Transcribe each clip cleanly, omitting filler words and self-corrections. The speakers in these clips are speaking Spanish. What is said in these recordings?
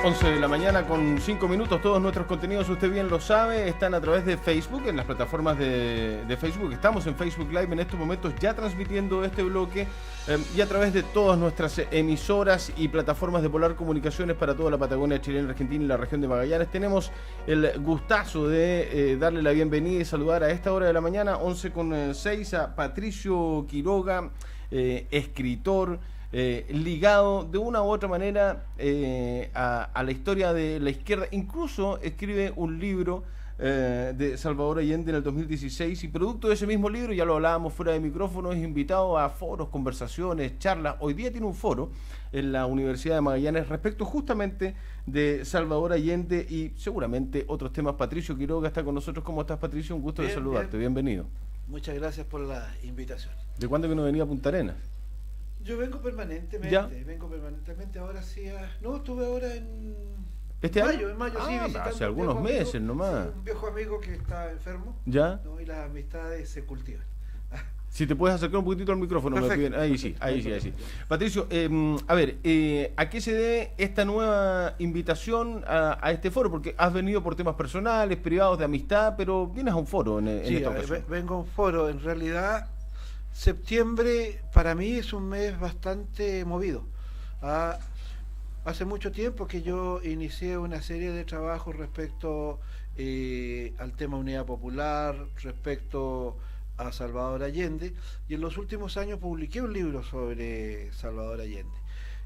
11 de la mañana con 5 minutos. Todos nuestros contenidos, usted bien lo sabe, están a través de Facebook, en las plataformas de Facebook. Estamos en Facebook Live en estos momentos ya transmitiendo este bloque y a través de todas nuestras emisoras y plataformas de Polar Comunicaciones para toda la Patagonia chilena, Argentina y la región de Magallanes. Tenemos el gustazo de darle la bienvenida y saludar a esta hora de la mañana, 11:06, a Patricio Quiroga, escritor, ligado de una u otra manera a la historia de la izquierda. Incluso escribe un libro de Salvador Allende en el 2016 y producto de ese mismo libro, ya lo hablábamos fuera de micrófono, es invitado a foros, conversaciones, charlas. Hoy día tiene un foro en la Universidad de Magallanes respecto justamente de Salvador Allende y seguramente otros temas. Patricio Quiroga está con nosotros. ¿Cómo estás, Patricio? Un gusto de saludarte. Bienvenido. Muchas gracias por la invitación. ¿De cuándo que no venía a Punta Arenas? Yo vengo permanentemente, ahora sí. No, estuve ahora en ¿Este mayo, año? En mayo, sí, visitando hace algunos meses nomás. Sí, un viejo amigo que está enfermo. ¿Ya? ¿No? Y las amistades se cultivan. Si te puedes acercar un poquitito al micrófono, me piden. Ahí sí. Patricio, ¿a qué se debe esta nueva invitación a este foro? Porque has venido por temas personales, privados, de amistad, pero vienes a un foro en esta ocasión. Vengo a un foro. En realidad, septiembre para mí es un mes bastante movido. Hace mucho tiempo que yo inicié una serie de trabajos respecto al tema Unidad Popular, respecto a Salvador Allende, y en los últimos años publiqué un libro sobre Salvador Allende.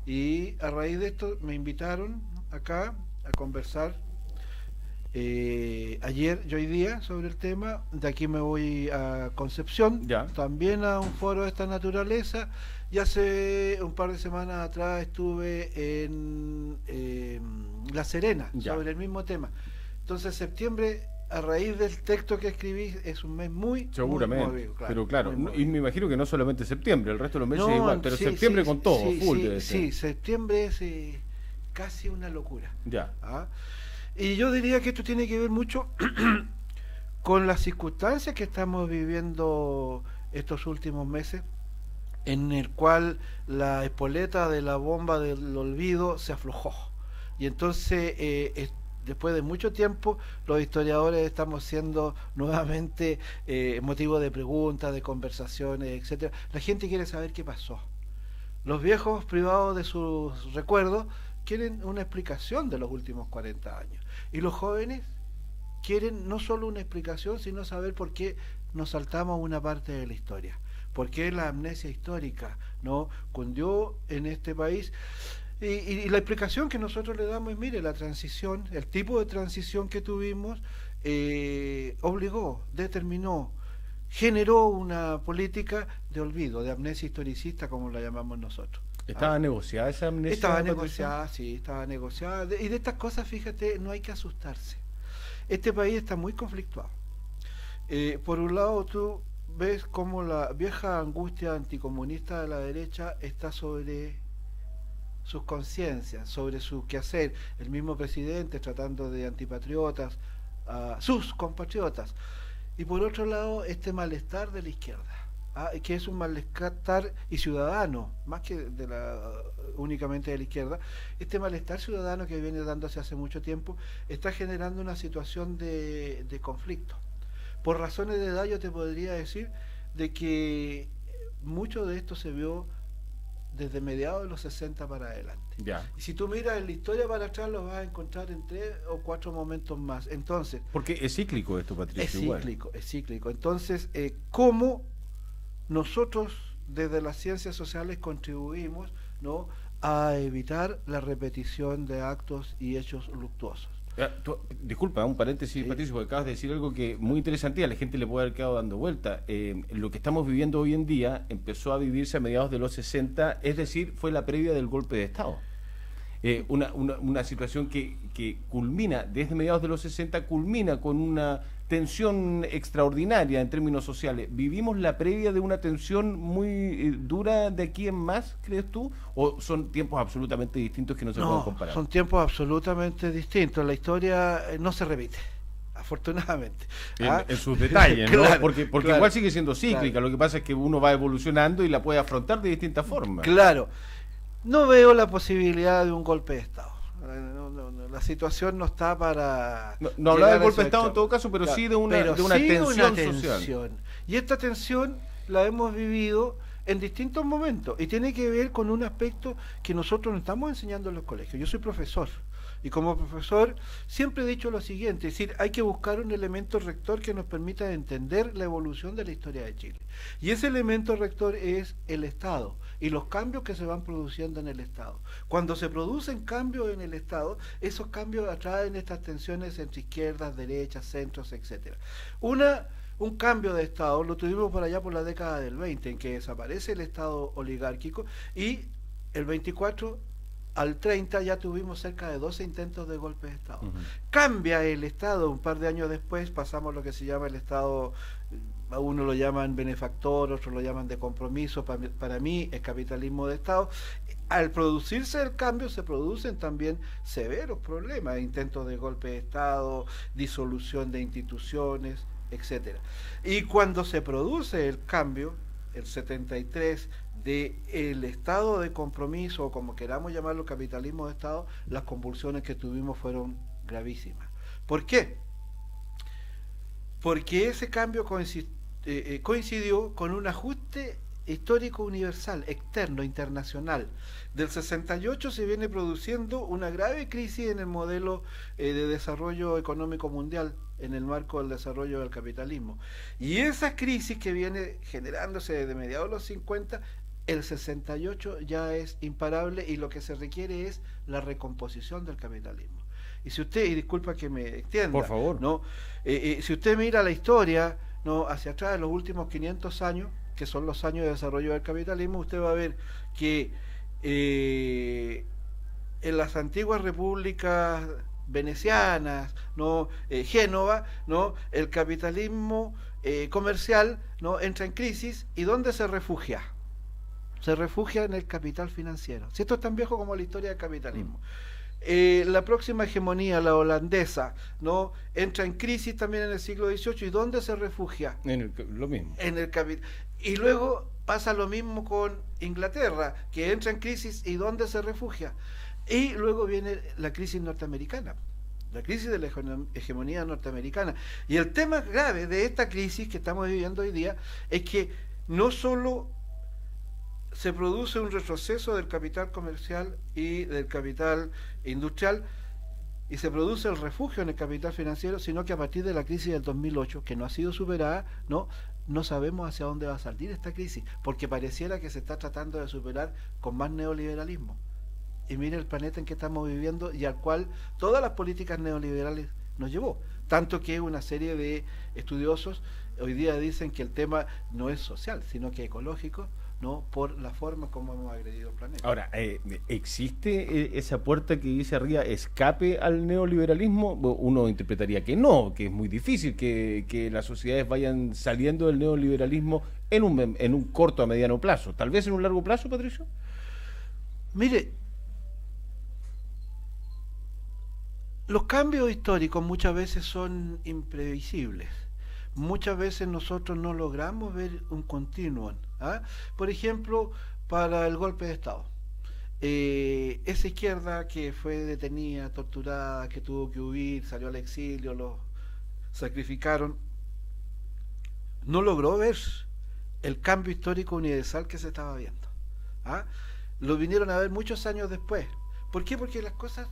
Y a raíz de esto me invitaron acá a conversar ayer y hoy día sobre el tema. De aquí me voy a Concepción, también a un foro de esta naturaleza, y hace un par de semanas atrás estuve en La Serena sobre el mismo tema. Entonces septiembre, a raíz del texto que escribí, es un mes muy movido, claro, pero claro, y me imagino que no solamente septiembre, el resto de los meses es igual, pero septiembre con todo, full. Sí, septiembre es casi una locura. Y yo diría que esto tiene que ver mucho con las circunstancias que estamos viviendo estos últimos meses, en el cual la espoleta de la bomba del olvido se aflojó. Y entonces, después de mucho tiempo, los historiadores estamos siendo nuevamente motivo de preguntas, de conversaciones, etcétera. La gente quiere saber qué pasó. Los viejos, privados de sus recuerdos, quieren una explicación de los últimos 40 años. Y los jóvenes quieren no solo una explicación, sino saber por qué nos saltamos una parte de la historia. Por qué la amnesia histórica no cundió en este país. Y la explicación que nosotros le damos es, mire, la transición, el tipo de transición que tuvimos, obligó, determinó, generó una política de olvido, de amnesia historicista, como la llamamos nosotros. ¿Estaba negociada esa amnesia? Estaba negociada, sí, estaba negociada. Y de estas cosas, fíjate, no hay que asustarse. Este país está muy conflictuado. Por un lado, tú ves cómo la vieja angustia anticomunista de la derecha está sobre sus conciencias, sobre su quehacer. El mismo presidente tratando de antipatriotas a sus compatriotas. Y por otro lado, este malestar de la izquierda, que es un malestar y ciudadano, más que únicamente de la izquierda. Este malestar ciudadano que viene dándose hace mucho tiempo está generando una situación de conflicto. Por razones de edad yo te podría decir de que mucho de esto se vio desde mediados de los 60 para adelante. Y si tú miras en la historia para atrás, lo vas a encontrar en 3 o 4 momentos más. Entonces, porque es cíclico esto, Patricio. Es cíclico. Entonces, ¿cómo nosotros desde las ciencias sociales contribuimos, ¿no?, a evitar la repetición de actos y hechos luctuosos? Disculpa, un paréntesis, Patricio, porque acabas de decir algo que muy interesante y a la gente le puede haber quedado dando vuelta. Lo que estamos viviendo hoy en día empezó a vivirse a mediados de los 60, es decir, fue la previa del golpe de Estado. Una situación que culmina desde mediados de los 60, culmina con una tensión extraordinaria en términos sociales. ¿Vivimos la previa de una tensión muy dura de aquí en más, crees tú? ¿O son tiempos absolutamente distintos que no se pueden comparar? Son tiempos absolutamente distintos. La historia no se repite, afortunadamente. En sus detalles, ¿no? Claro, porque igual sigue siendo cíclica. Lo que pasa es que uno va evolucionando y la puede afrontar de distintas formas. Claro. No veo la posibilidad de un golpe de Estado. La situación no está para... No hablaba del golpe de Estado en todo caso, pero sí de una tensión social. Y esta tensión la hemos vivido en distintos momentos y tiene que ver con un aspecto que nosotros nos estamos enseñando en los colegios. Yo soy profesor y como profesor siempre he dicho lo siguiente, es decir, hay que buscar un elemento rector que nos permita entender la evolución de la historia de Chile. Y ese elemento rector es el Estado y los cambios que se van produciendo en el Estado. Cuando se producen cambios en el Estado, esos cambios atraen estas tensiones entre izquierdas, derechas, centros, etcétera. Un cambio de Estado lo tuvimos por allá por la década del 20, en que desaparece el Estado oligárquico y el 24 al 30 ya tuvimos cerca de 12 intentos de golpe de Estado. Cambia el Estado, un par de años después pasamos a lo que se llama el Estado, a uno lo llaman benefactor, otros lo llaman de compromiso, para mí es capitalismo de Estado. Al producirse el cambio se producen también severos problemas, intentos de golpe de Estado, disolución de instituciones, etcétera. Y cuando se produce el cambio, el 73, del estado de compromiso, o como queramos llamarlo, capitalismo de Estado, las convulsiones que tuvimos fueron gravísimas. ¿Por qué? Porque ese cambio coincidió con un ajuste histórico universal, externo, internacional. Del 68 se viene produciendo una grave crisis en el modelo de desarrollo económico mundial, en el marco del desarrollo del capitalismo. Y esa crisis que viene generándose desde mediados de los 50, el 68 ya es imparable y lo que se requiere es la recomposición del capitalismo. Y si usted, y disculpa que me extienda, por favor, ¿no? Si usted mira la historia, ¿no?, hacia atrás, en los últimos 500 años, que son los años de desarrollo del capitalismo, usted va a ver que en las antiguas repúblicas venecianas, ¿no?, Génova, ¿no?, el capitalismo comercial, ¿no?, entra en crisis. ¿Y dónde se refugia? Se refugia en el capital financiero. Si esto es tan viejo como la historia del capitalismo. La próxima hegemonía, la holandesa, ¿no?, entra en crisis también en el siglo XVIII. ¿Y dónde se refugia? Lo mismo. En el capital. Y luego pasa lo mismo con Inglaterra, que entra en crisis. ¿Y dónde se refugia? Y luego viene la crisis norteamericana, la crisis de la hegemonía norteamericana. Y el tema grave de esta crisis que estamos viviendo hoy día es que no solo se produce un retroceso del capital comercial y del capital industrial, y se produce el refugio en el capital financiero, sino que a partir de la crisis del 2008, que no ha sido superada, no sabemos hacia dónde va a salir esta crisis, porque pareciera que se está tratando de superar con más neoliberalismo. Y mire el planeta en que estamos viviendo y al cual todas las políticas neoliberales nos llevó. Tanto que una serie de estudiosos hoy día dicen que el tema no es social, sino que ecológico, ¿no?, por la forma como hemos agredido el planeta. Ahora, ¿existe esa puerta que dice arriba escape al neoliberalismo? Uno interpretaría que no, que es muy difícil que las sociedades vayan saliendo del neoliberalismo en un corto a mediano plazo. ¿Tal vez en un largo plazo, Patricio? Mire, los cambios históricos muchas veces son imprevisibles. Muchas veces nosotros no logramos ver un continuum. Por ejemplo, para el golpe de Estado. Esa izquierda que fue detenida, torturada, que tuvo que huir, salió al exilio, lo sacrificaron, no logró ver el cambio histórico universal que se estaba viendo. Lo vinieron a ver muchos años después. ¿Por qué? Porque las cosas...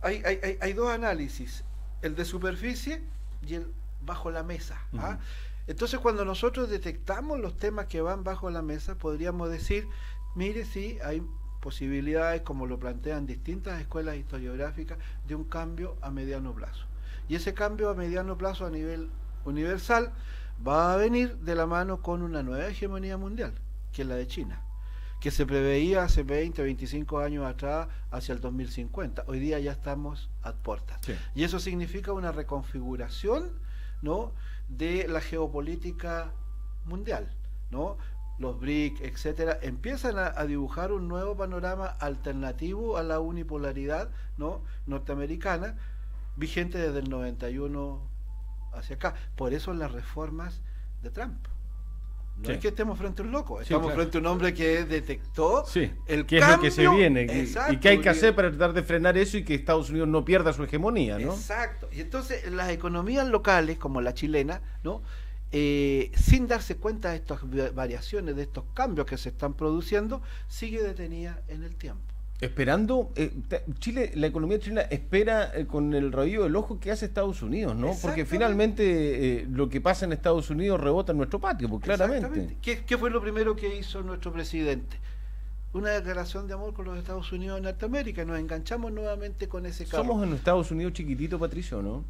Hay dos análisis, el de superficie y el bajo la mesa. Entonces, cuando nosotros detectamos los temas que van bajo la mesa, podríamos decir, mire, sí, hay posibilidades, como lo plantean distintas escuelas historiográficas, de un cambio a mediano plazo. Y ese cambio a mediano plazo a nivel universal va a venir de la mano con una nueva hegemonía mundial, que es la de China, que se preveía hace 20, 25 años atrás, hacia el 2050. Hoy día ya estamos a puertas. Sí. Y eso significa una reconfiguración, ¿no?, de la geopolítica mundial, ¿no? Los BRIC, etcétera, empiezan a dibujar un nuevo panorama alternativo a la unipolaridad, ¿no?, norteamericana, vigente desde el 91 hacia acá. Por eso las reformas de Trump, No es que estemos frente a un loco, estamos frente a un hombre que detectó el cambio. Es lo que se viene y que hay que hacer para tratar de frenar eso y que Estados Unidos no pierda su hegemonía, ¿no? Exacto. Y entonces las economías locales, como la chilena, ¿no? Sin darse cuenta de estas variaciones, de estos cambios que se están produciendo, sigue detenida en el tiempo. Esperando, Chile, la economía chilena espera con el rabillo del ojo que hace Estados Unidos, ¿no? Porque finalmente lo que pasa en Estados Unidos rebota en nuestro patio, pues claramente. ¿Qué fue lo primero que hizo nuestro presidente? Una declaración de amor con los Estados Unidos de Norteamérica. Nos enganchamos nuevamente con ese carro. Somos en Estados Unidos chiquitito, Patricio, ¿no?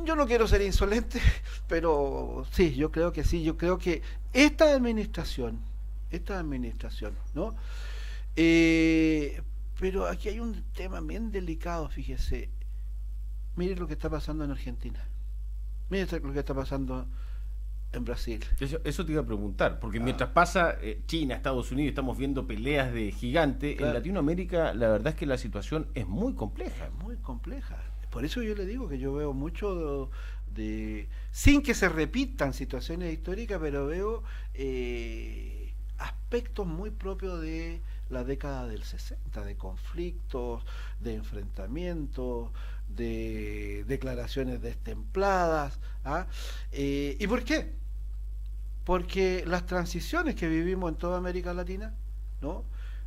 Yo no quiero ser insolente, pero sí, yo creo que sí. Yo creo que esta administración, ¿no? Pero aquí hay un tema bien delicado, fíjese. Mire lo que está pasando en Argentina. Mire lo que está pasando en Brasil. Eso te iba a preguntar, porque mientras pasa China, Estados Unidos, estamos viendo peleas de gigante, en Latinoamérica la verdad es que la situación es muy compleja. Muy compleja. Por eso yo le digo que yo veo mucho sin que se repitan situaciones históricas, pero veo aspectos muy propios de la década del 60, de conflictos, de enfrentamientos, de declaraciones destempladas. ¿Y por qué? Porque las transiciones que vivimos en toda América Latina, ¿no?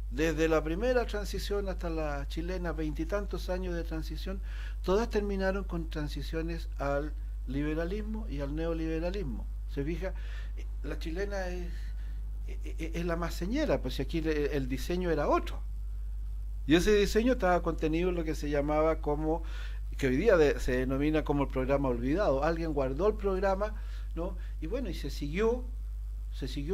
Desde la primera transición hasta la chilena, 20 y tantos años de transición, todas terminaron con transiciones al liberalismo y al neoliberalismo. ¿Se fija? La chilena es la más señera, pues aquí el diseño era otro. Y ese diseño estaba contenido en lo que se llamaba como, que hoy día se denomina como el programa olvidado. Alguien guardó el programa, ¿no? Y bueno, y se siguió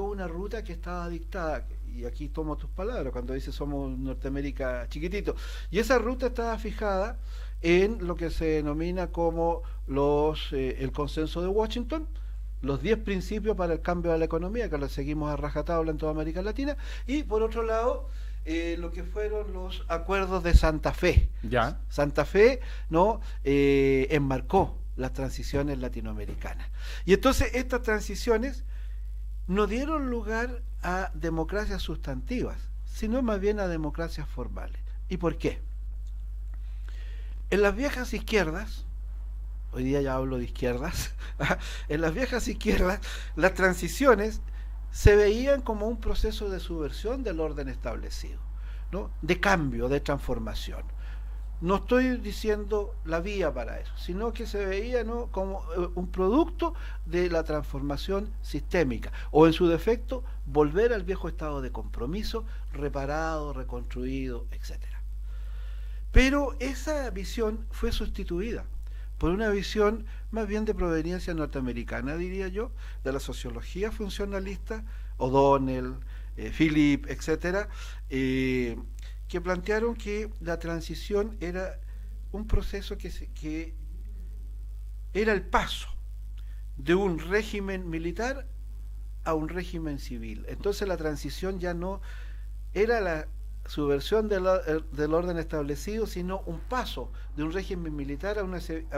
una ruta que estaba dictada, y aquí tomo tus palabras cuando dices somos Norteamérica chiquitito, y esa ruta estaba fijada en lo que se denomina como el consenso de Washington, los 10 principios para el cambio de la economía, que lo seguimos a rajatabla en toda América Latina, y por otro lado lo que fueron los acuerdos de Santa Fe. Ya. Santa Fe, ¿no? Enmarcó las transiciones latinoamericanas. Y entonces estas transiciones no dieron lugar a democracias sustantivas, sino más bien a democracias formales. ¿Y por qué? En las viejas izquierdas, hoy día ya hablo de izquierdas, en las viejas izquierdas las transiciones se veían como un proceso de subversión del orden establecido, ¿no? De cambio, de transformación. No estoy diciendo la vía para eso, sino que se veía, ¿no?, como un producto de la transformación sistémica, o en su defecto, volver al viejo estado de compromiso, reparado, reconstruido, etc. Pero esa visión fue sustituida por una visión más bien de proveniencia norteamericana, diría yo, de la sociología funcionalista, O'Donnell, Philip, etcétera, que plantearon que la transición era un proceso que era el paso de un régimen militar a un régimen civil. Entonces la transición ya no era la subversión del orden establecido, sino un paso de un régimen militar a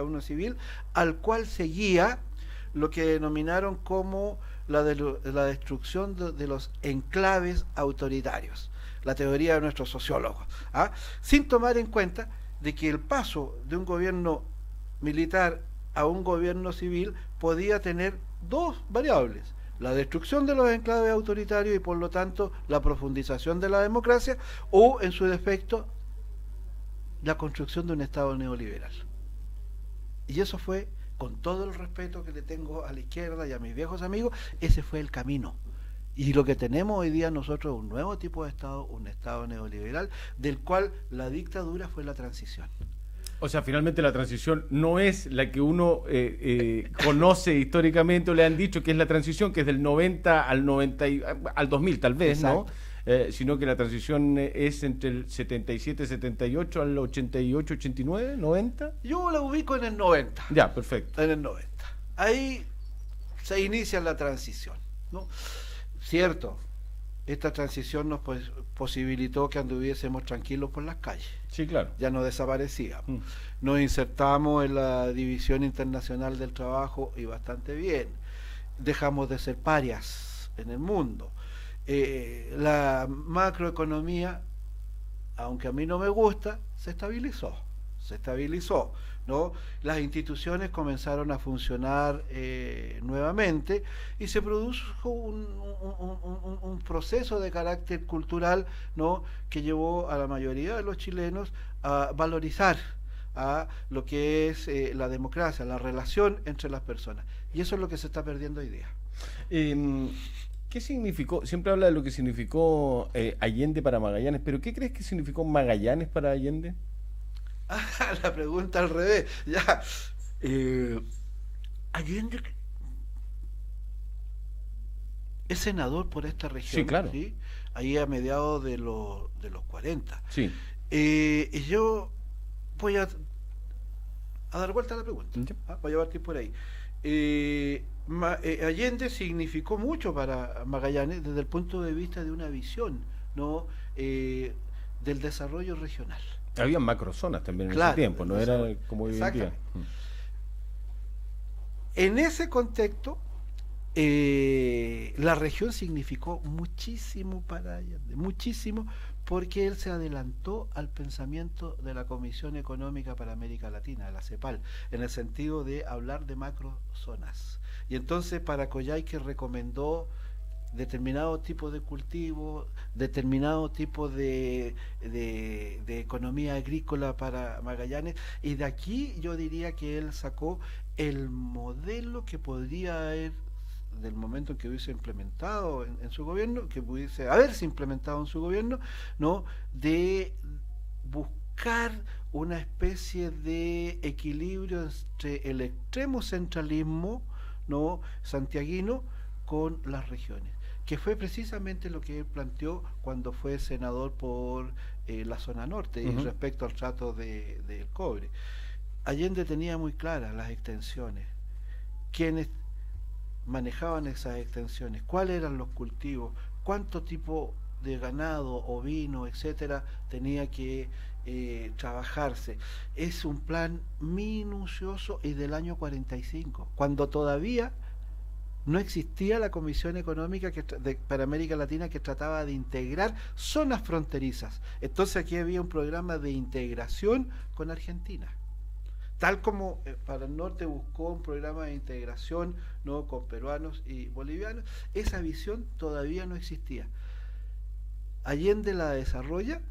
uno civil, al cual seguía lo que denominaron como la destrucción de los enclaves autoritarios, la teoría de nuestros sociólogos, sin tomar en cuenta de que el paso de un gobierno militar a un gobierno civil podía tener dos variables: la destrucción de los enclaves autoritarios y por lo tanto la profundización de la democracia, o en su defecto la construcción de un Estado neoliberal. Y eso fue, con todo el respeto que le tengo a la izquierda y a mis viejos amigos, ese fue el camino. Y lo que tenemos hoy día nosotros es un nuevo tipo de Estado, un Estado neoliberal, del cual la dictadura fue la transición. O sea, finalmente la transición no es la que uno conoce históricamente, o le han dicho que es la transición, que es del 90 al 90 al 2000 tal vez, exacto, ¿no? Sino que la transición es entre el 77, 78 al 88, 89, 90. Yo la ubico en el 90. Ya, perfecto. En el 90. Ahí se inicia la transición, ¿no? Cierto, esta transición nos posibilitó que anduviésemos tranquilos por las calles. Sí, claro. Ya no desaparecíamos. Nos insertamos en la División Internacional del Trabajo y bastante bien. dejamos de ser parias en el mundo. La macroeconomía, aunque a mí no me gusta, se estabilizó, ¿no? Las instituciones comenzaron a funcionar nuevamente y se produjo un proceso de carácter cultural, ¿no?, que llevó a la mayoría de los chilenos a valorizar a lo que es la democracia, la relación entre las personas. Y eso es lo que se está perdiendo hoy día. ¿Qué significó? Siempre habla de lo que significó Allende para Magallanes, pero ¿qué crees que significó Magallanes para Allende? La pregunta al revés. Ya. Allende es senador por esta región. Sí, claro. ¿Sí? Ahí a mediados de los 40. Sí. Y yo voy a dar vuelta a la pregunta. Voy a partir por ahí. Allende significó mucho para Magallanes desde el punto de vista de una visión, ¿no?, del desarrollo regional. Había macrozonas también en ese tiempo, no era como hoy en día. En ese contexto, la región significó muchísimo para Allende, muchísimo, porque él se adelantó al pensamiento de la Comisión Económica para América Latina, la CEPAL, en el sentido de hablar de macrozonas. Y entonces para Coyhaique recomendó determinado tipo de cultivo, determinado tipo de economía agrícola para Magallanes, y de aquí yo diría que él sacó el modelo que podría haber, del momento en que hubiese implementado en su gobierno, que pudiese haberse implementado en su gobierno, ¿no?, de buscar una especie de equilibrio entre el extremo centralismo, ¿no?, santiaguino con las regiones, que fue precisamente lo que él planteó cuando fue senador por la zona norte, respecto al trato del cobre. Allende tenía muy claras las extensiones, quienes manejaban esas extensiones, cuáles eran los cultivos, cuánto tipo de ganado, ovino, etcétera, tenía que trabajarse. Es un plan minucioso y del año 45, cuando todavía no existía la Comisión Económica para América Latina, que trataba de integrar zonas fronterizas. Entonces aquí había un programa de integración con Argentina, tal como para el norte buscó un programa de integración, ¿no?, con peruanos y bolivianos. Esa visión todavía no existía. Allende la desarrolla,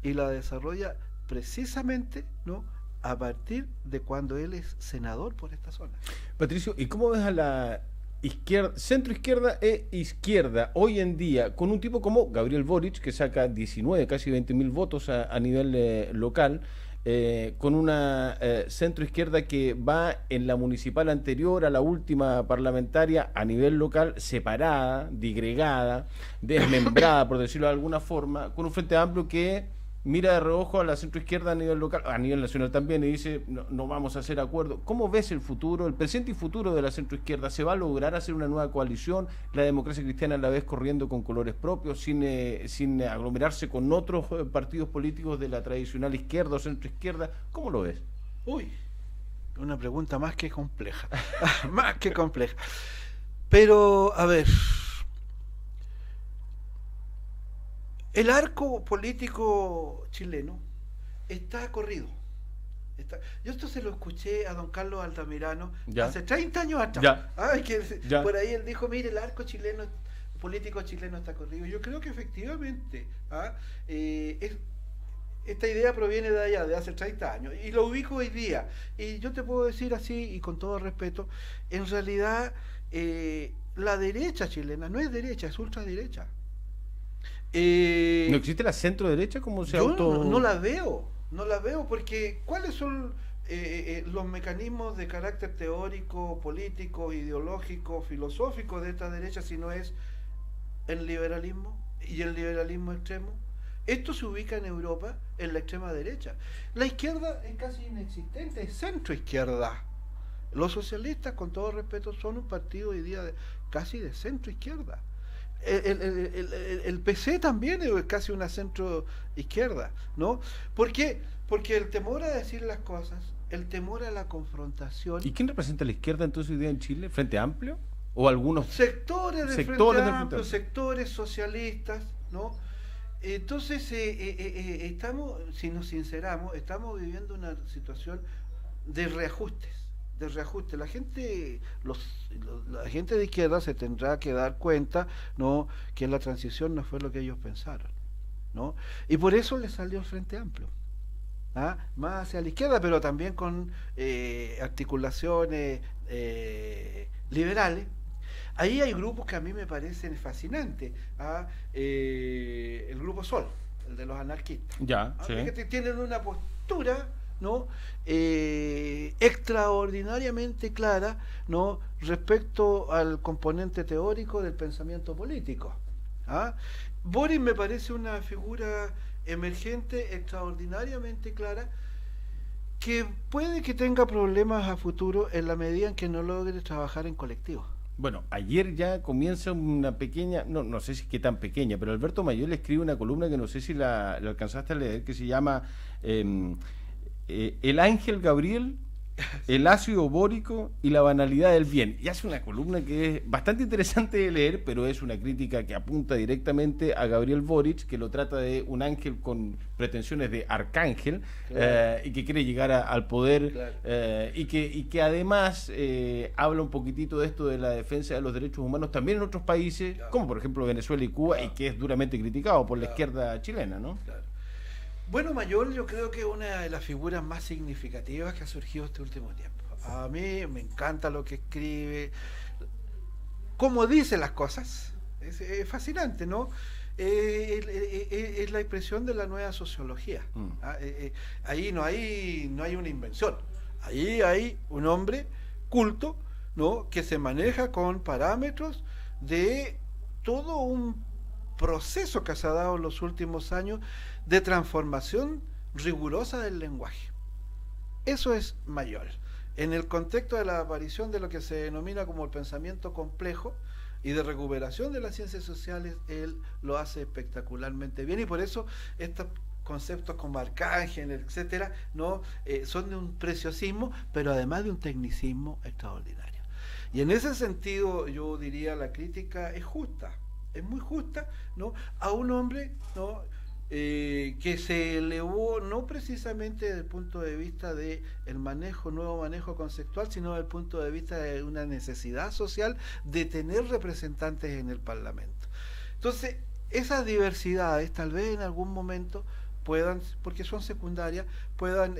y la desarrolla precisamente, ¿no?, a partir de cuando él es senador por esta zona. Patricio, ¿y cómo ves a la izquierda, centro izquierda e izquierda hoy en día, con un tipo como Gabriel Boric, que saca 19, casi 20.000 votos a nivel local, con una centro izquierda que va en la municipal anterior a la última parlamentaria a nivel local, separada, digregada, desmembrada, por decirlo de alguna forma, con un frente amplio que mira de reojo a la centroizquierda a nivel local, a nivel nacional también, y dice, no vamos a hacer acuerdo? ¿Cómo ves el futuro, el presente y futuro de la centroizquierda? ¿Se va a lograr hacer una nueva coalición? ¿La democracia cristiana a la vez corriendo con colores propios, sin aglomerarse con otros partidos políticos de la tradicional izquierda o centroizquierda? ¿Cómo lo ves? Uy, una pregunta más que compleja, más que compleja. Pero, a ver, el arco político chileno está corrido. Yo esto se lo escuché a don Carlos Altamirano hace 30 años atrás. Por ahí él dijo, mire, el arco chileno, político chileno está corrido. Yo creo que efectivamente esta idea proviene de allá, de hace 30 años, y lo ubico hoy día. Y yo te puedo decir así, y con todo respeto, en realidad la derecha chilena no es derecha, es ultraderecha. ¿No existe la centro derecha como se no la veo, porque ¿cuáles son los mecanismos de carácter teórico, político, ideológico, filosófico de esta derecha si no es el liberalismo y el liberalismo extremo? Esto se ubica en Europa en la extrema derecha. La izquierda es casi inexistente, es centro izquierda. Los socialistas, con todo respeto, son un partido hoy día casi de centro izquierda. El PC también es casi una centro izquierda, ¿no? ¿Por qué? Porque el temor a decir las cosas, el temor a la confrontación. ¿Y quién representa la izquierda entonces hoy día en Chile? ¿Frente Amplio? o algunos sectores del Frente Amplio, sectores socialistas, ¿no? Entonces, estamos, si nos sinceramos, estamos viviendo una situación de reajustes. La gente de izquierda se tendrá que dar cuenta, ¿no?, que la transición no fue lo que ellos pensaron, ¿no? Y por eso le salió el Frente Amplio, más hacia la izquierda, pero también con articulaciones liberales. Ahí hay grupos que a mí me parecen fascinantes. El grupo Sol, el de los anarquistas. Ya, sí. Que tienen una postura, ¿no?, extraordinariamente clara, ¿no?, respecto al componente teórico del pensamiento político. Boric me parece una figura emergente, extraordinariamente clara, que puede que tenga problemas a futuro en la medida en que no logre trabajar en colectivo. Bueno, ayer ya comienza una pequeña, no sé si es que tan pequeña, pero Alberto Mayor le escribe una columna que no sé si la alcanzaste a leer, que se llama El Ángel Gabriel, el ácido bórico y la banalidad del bien. Y hace una columna que es bastante interesante de leer, pero es una crítica que apunta directamente a Gabriel Boric, que lo trata de un ángel con pretensiones de arcángel, claro, y que quiere llegar al poder, claro, y que además habla un poquitito de esto de la defensa de los derechos humanos también en otros países, claro, como por ejemplo Venezuela y Cuba, claro, y que es duramente criticado por, claro, la izquierda chilena, ¿no? Claro. Bueno, Mayol, yo creo que es una de las figuras más significativas que ha surgido este último tiempo. A mí me encanta lo que escribe, cómo dice las cosas, es fascinante, ¿no? Es la expresión de la nueva sociología. Ahí no hay una invención, ahí hay un hombre culto, ¿no?, que se maneja con parámetros de todo un proceso que se ha dado en los últimos años de transformación rigurosa del lenguaje. Eso es Mayol. En el contexto de la aparición de lo que se denomina como el pensamiento complejo y de recuperación de las ciencias sociales, él lo hace espectacularmente bien, y por eso estos conceptos como arcángel, etcétera, ¿no?, son de un preciosismo, pero además de un tecnicismo extraordinario. Y en ese sentido, yo diría, la crítica es justa, es muy justa, ¿no?, a un hombre, ¿no?, que se elevó no precisamente desde el punto de vista de el nuevo manejo conceptual, sino desde el punto de vista de una necesidad social de tener representantes en el Parlamento. Entonces, esas diversidades tal vez en algún momento puedan, porque son secundarias, puedan,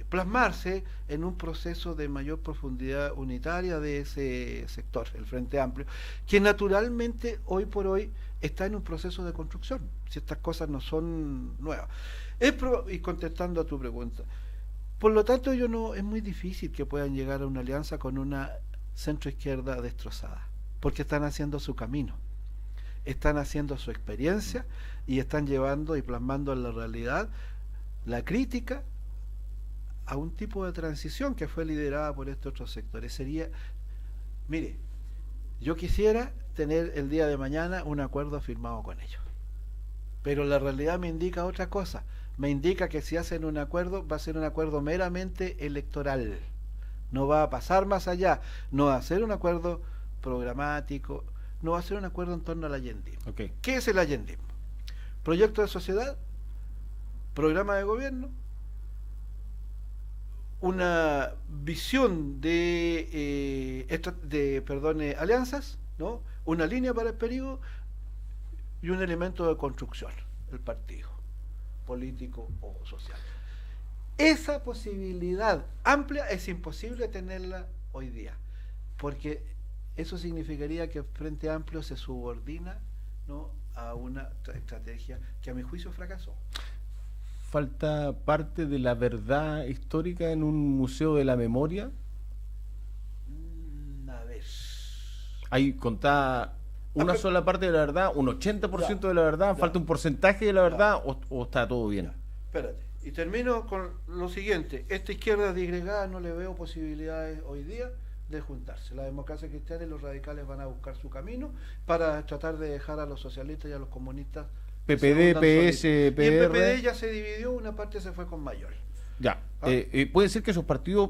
plasmarse en un proceso de mayor profundidad unitaria de ese sector, el Frente Amplio, que naturalmente hoy por hoy está en un proceso de construcción, si estas cosas no son nuevas. Y contestando a tu pregunta, por lo tanto es muy difícil que puedan llegar a una alianza con una centroizquierda destrozada, porque están haciendo su camino, están haciendo su experiencia y están llevando y plasmando en la realidad la crítica a un tipo de transición que fue liderada por estos otros sectores. Mire, yo quisiera tener el día de mañana un acuerdo firmado con ellos, pero la realidad me indica otra cosa, me indica que si hacen un acuerdo, va a ser un acuerdo meramente electoral, no va a pasar más allá, no va a ser un acuerdo programático, no va a ser un acuerdo en torno al allendismo. Okay. ¿Qué es el allendismo? Proyecto de sociedad, programa de gobierno, una visión de alianzas, ¿no?, una línea para el periodo y un elemento de construcción, el partido político o social. Esa posibilidad amplia es imposible tenerla hoy día, porque eso significaría que el Frente Amplio se subordina, ¿no?, a una estrategia que a mi juicio fracasó. ¿Falta parte de la verdad histórica en un museo de la memoria? A ver. Hay contada una sola parte de la verdad, un 80% de la verdad, falta un porcentaje de la verdad, o está todo bien. Espérate, y termino con lo siguiente: esta izquierda disgregada no le veo posibilidades hoy día de juntarse. La democracia cristiana y los radicales van a buscar su camino para tratar de dejar a los socialistas y a los comunistas. PPD, PS, PR. Y el PPD ya se dividió, una parte se fue con Mayol. Ya, puede ser que esos partidos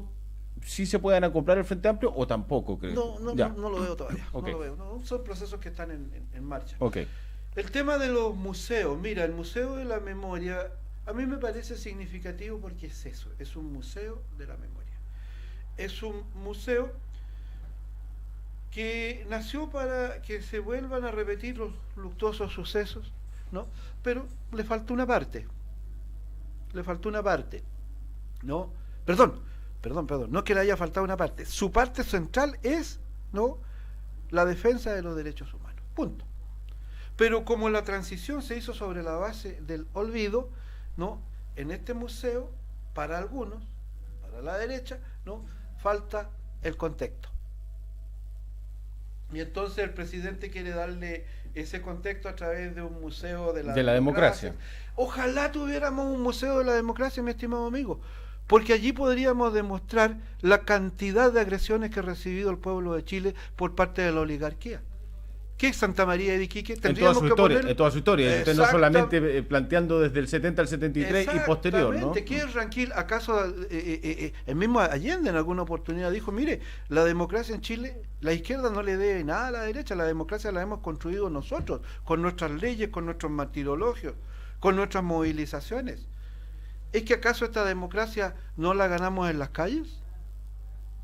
¿sí se puedan comprar el Frente Amplio o tampoco, crees? No lo veo todavía. Okay. No lo veo. No, son procesos que están en marcha. Okay. El tema de los museos. Mira, el Museo de la Memoria a mí me parece significativo porque es eso. Es un museo de la memoria. Es un museo que nació para que se vuelvan a repetir los luctuosos sucesos, ¿no? Pero le faltó una parte. ¿No? Perdón, no que le haya faltado una parte. Su parte central es, ¿no?, la defensa de los derechos humanos. Punto. Pero como la transición se hizo sobre la base del olvido, ¿no?, en este museo, para algunos, para la derecha, ¿no?, falta el contexto. Y entonces el presidente quiere darle ese contexto a través de un museo de la democracia. Ojalá tuviéramos un museo de la democracia, mi estimado amigo, porque allí podríamos demostrar la cantidad de agresiones que ha recibido el pueblo de Chile por parte de la oligarquía. ¿Qué es Santa María de Iquique? En toda su historia, no solamente planteando desde el 70 al 73 y posterior, ¿no? ¿Qué es Ranquil? ¿Acaso el mismo Allende en alguna oportunidad dijo, mire, la democracia en Chile, la izquierda no le debe nada a la derecha, la democracia la hemos construido nosotros, con nuestras leyes, con nuestros martirologios, con nuestras movilizaciones? ¿Es que acaso esta democracia no la ganamos en las calles?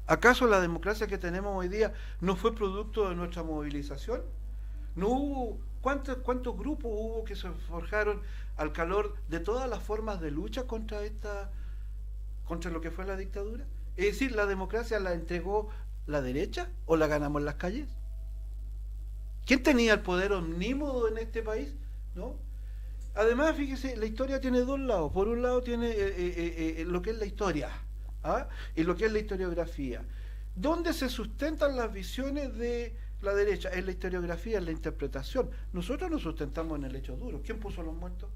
¿Acaso la democracia que tenemos hoy día no fue producto de nuestra movilización? No hubo, ¿cuántos grupos hubo que se forjaron al calor de todas las formas de lucha contra lo que fue la dictadura? Es decir, ¿la democracia la entregó la derecha o la ganamos en las calles? ¿Quién tenía el poder omnímodo en este país? ¿No? Además, fíjese, la historia tiene dos lados. Por un lado tiene lo que es la historia, ¿ah?, y lo que es la historiografía. ¿Dónde se sustentan las visiones de la derecha? En la historiografía, en la interpretación. Nosotros nos sustentamos en el hecho duro. ¿Quién puso los muertos?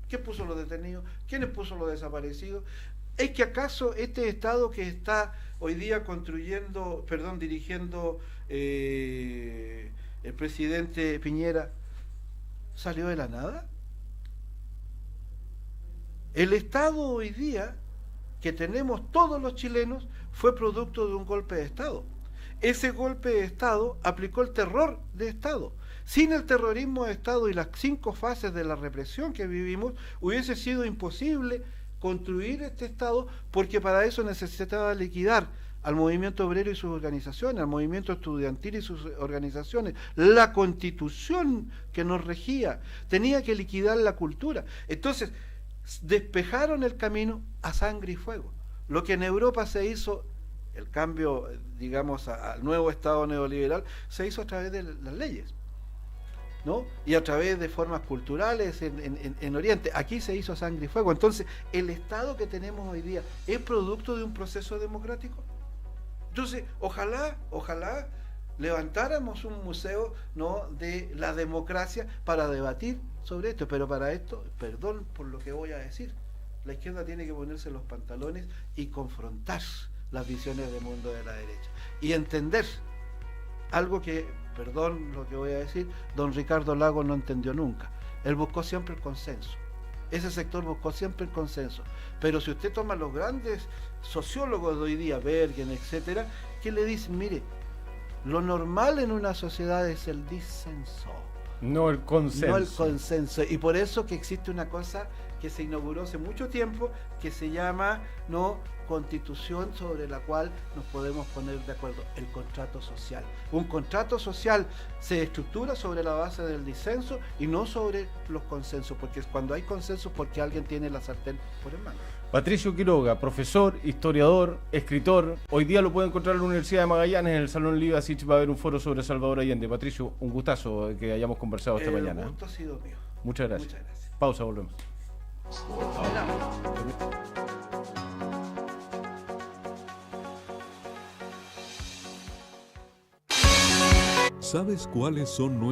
¿Quién puso los detenidos? ¿Quiénes puso los desaparecidos? ¿Es que acaso este Estado que está hoy día dirigiendo el presidente Piñera salió de la nada? El Estado hoy día que tenemos todos los chilenos fue producto de un golpe de Estado. Ese golpe de Estado aplicó el terror de Estado. Sin el terrorismo de Estado y las 5 fases de la represión que vivimos, hubiese sido imposible construir este Estado, porque para eso necesitaba liquidar al movimiento obrero y sus organizaciones, al movimiento estudiantil y sus organizaciones. La Constitución que nos regía tenía que liquidar la cultura. Entonces, despejaron el camino a sangre y fuego. Lo que en Europa se hizo, el cambio, digamos, al nuevo Estado neoliberal, se hizo a través de las leyes, ¿no? Y a través de formas culturales en Oriente. Aquí se hizo a sangre y fuego. Entonces, ¿el Estado que tenemos hoy día es producto de un proceso democrático? Entonces, ojalá levantáramos un museo, ¿no?, de la democracia para debatir sobre esto, pero para esto, perdón por lo que voy a decir, la izquierda tiene que ponerse los pantalones y confrontar las visiones del mundo de la derecha y entender algo que, perdón lo que voy a decir, don Ricardo Lagos no entendió nunca. Él buscó siempre el consenso. Ese sector buscó siempre el consenso. Pero si usted toma los grandes sociólogos de hoy día, Bergen, etcétera, que le dicen, mire, lo normal en una sociedad es el disenso, no el consenso. No el consenso. Y por eso que existe una cosa que se inauguró hace mucho tiempo, que se llama, ¿no?, constitución, sobre la cual nos podemos poner de acuerdo, el contrato social. Un contrato social se estructura sobre la base del disenso y no sobre los consensos, porque cuando hay consensos porque alguien tiene la sartén por el mango. Patricio Quiroga, profesor, historiador, escritor. Hoy día lo puede encontrar en la Universidad de Magallanes, en el Salón Livasich va a haber un foro sobre Salvador Allende. Patricio, un gustazo que hayamos conversado esta mañana. El gusto ha sido mío. Muchas gracias. Muchas gracias. Pausa, volvemos. ¿Sabes cuáles son nuestros